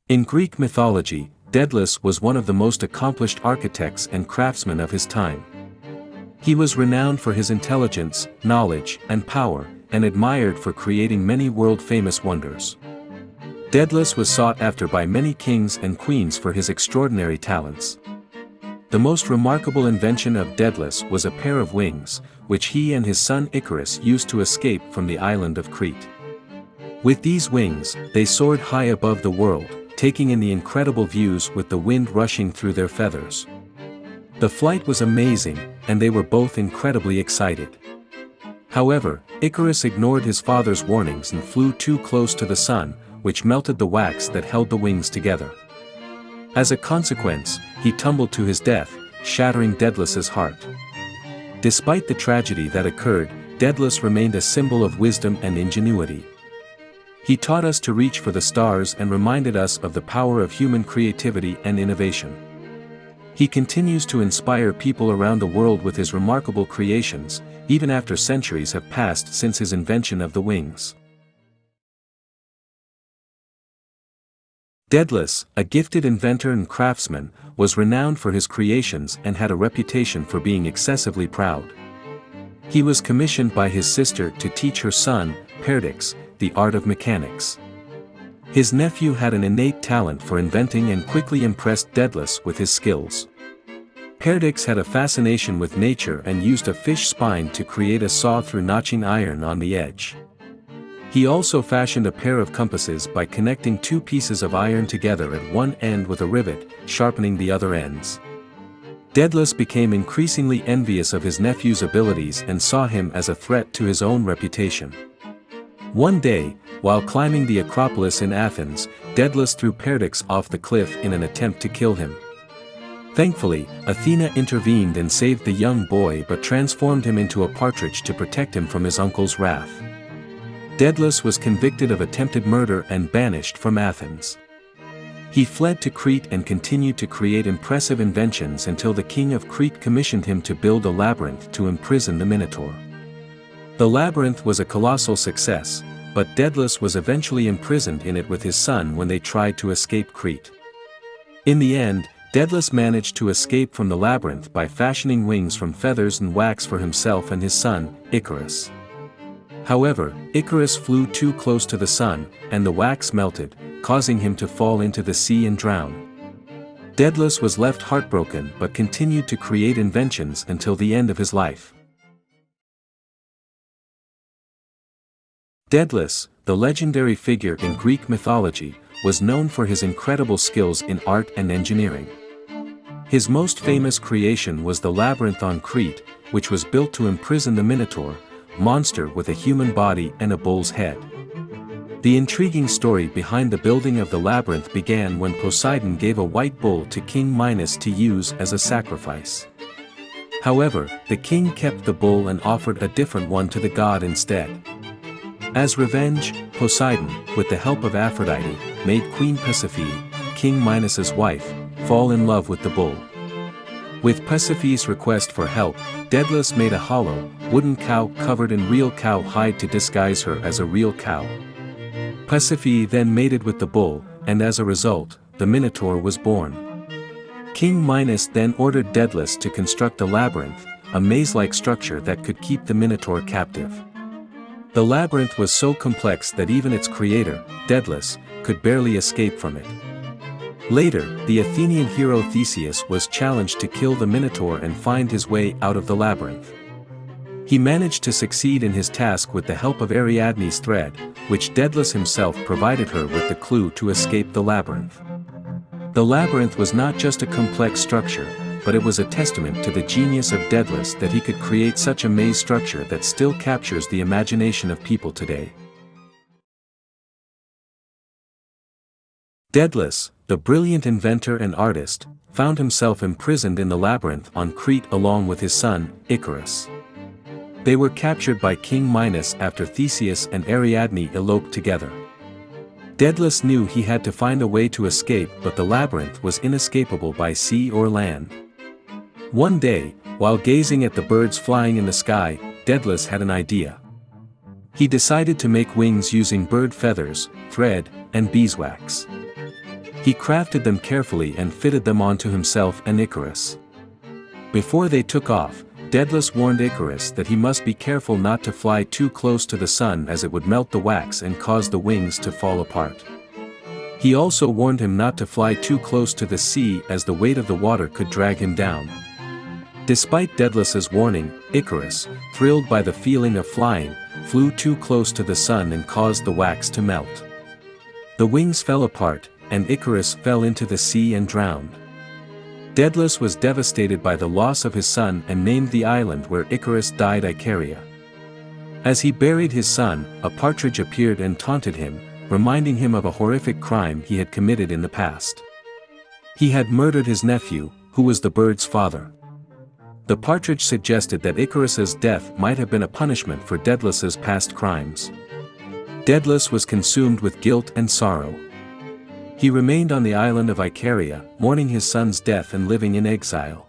In Greek mythology, Daedalus was one of the most accomplished architects and craftsmen of his time. He was renowned for his intelligence, knowledge, and power, and admired for creating many world-famous wonders. Daedalus was sought after by many kings and queens for his extraordinary talents. The most remarkable invention of Daedalus was a pair of wings, which he and his son Icarus used to escape from the island of Crete. With these wings, they soared high above the world, taking in the incredible views with the wind rushing through their feathers. The flight was amazing, and they were both incredibly excited. However, Icarus ignored his father's warnings and flew too close to the sun, which melted the wax that held the wings together. As a consequence, he tumbled to his death, shattering Daedalus's heart. Despite the tragedy that occurred, Daedalus remained a symbol of wisdom and ingenuity. He taught us to reach for the stars and reminded us of the power of human creativity and innovation. He continues to inspire people around the world with his remarkable creations, even after centuries have passed since his invention of the wings. Daedalus, a gifted inventor and craftsman, was renowned for his creations and had a reputation for being excessively proud. He was commissioned by his sister to teach her son, Daedalus, the art of mechanics. His nephew had an innate talent for inventing and quickly impressed Daedalus with his skills. Daedalus had a fascination with nature and used a fish spine to create a saw through notching iron on the edge. He also fashioned a pair of compasses by connecting two pieces of iron together at one end with a rivet, sharpening the other ends. Daedalus became increasingly envious of his nephew's abilities and saw him as a threat to his own reputation. One day, while climbing the Acropolis in Athens, Daedalus threw Daedalus off the cliff in an attempt to kill him. Thankfully, Athena intervened and saved the young boy but transformed him into a partridge to protect him from his uncle's wrath. Daedalus was convicted of attempted murder and banished from Athens. He fled to Crete and continued to create impressive inventions until the king of Crete commissioned him to build a labyrinth to imprison the Minotaur. The labyrinth was a colossal success, but Daedalus was eventually imprisoned in it with his son when they tried to escape Crete. In the end, Daedalus managed to escape from the labyrinth by fashioning wings from feathers and wax for himself and his son, Icarus. However, Icarus flew too close to the sun, and the wax melted, causing him to fall into the sea and drown. Daedalus was left heartbroken but continued to create inventions until the end of his life. Daedalus, the legendary figure in Greek mythology, was known for his incredible skills in art and engineering. His most famous creation was the labyrinth on Crete, which was built to imprison the Minotaur, monster with a human body and a bull's head. The intriguing story behind the building of the labyrinth began when Poseidon gave a white bull to King Minos to use as a sacrifice. However, the king kept the bull and offered a different one to the god instead. As revenge, Poseidon, with the help of Aphrodite, made Queen Persephone, King Minos's wife, fall in love with the bull. With Persephone's request for help, Daedalus made a hollow, wooden cow covered in real cow hide to disguise her as a real cow. Persephone then mated with the bull, and as a result, the Minotaur was born. King Minos then ordered Daedalus to construct a labyrinth, a maze-like structure that could keep the Minotaur captive. The labyrinth was so complex that even its creator, Daedalus, could barely escape from it. Later, the Athenian hero Theseus was challenged to kill the Minotaur and find his way out of the labyrinth. He managed to succeed in his task with the help of Ariadne's thread, which Daedalus himself provided her with the clue to escape the labyrinth. The labyrinth was not just a complex structure, but it was a testament to the genius of Daedalus that he could create such a maze structure that still captures the imagination of people today. Daedalus, the brilliant inventor and artist, found himself imprisoned in the labyrinth on Crete along with his son, Icarus. They were captured by King Minos after Theseus and Ariadne eloped together. Daedalus knew he had to find a way to escape, but the labyrinth was inescapable by sea or land. One day, while gazing at the birds flying in the sky, Daedalus had an idea. He decided to make wings using bird feathers, thread, and beeswax. He crafted them carefully and fitted them onto himself and Icarus. Before they took off, Daedalus warned Icarus that he must be careful not to fly too close to the sun as it would melt the wax and cause the wings to fall apart. He also warned him not to fly too close to the sea as the weight of the water could drag him down. Despite Daedalus's warning, Icarus, thrilled by the feeling of flying, flew too close to the sun and caused the wax to melt. The wings fell apart, and Icarus fell into the sea and drowned. Daedalus was devastated by the loss of his son and named the island where Icarus died Icaria. As he buried his son, a partridge appeared and taunted him, reminding him of a horrific crime he had committed in the past. He had murdered his nephew, who was the bird's father. The partridge suggested that Icarus's death might have been a punishment for Daedalus's past crimes. Daedalus was consumed with guilt and sorrow. He remained on the island of Icaria, mourning his son's death and living in exile.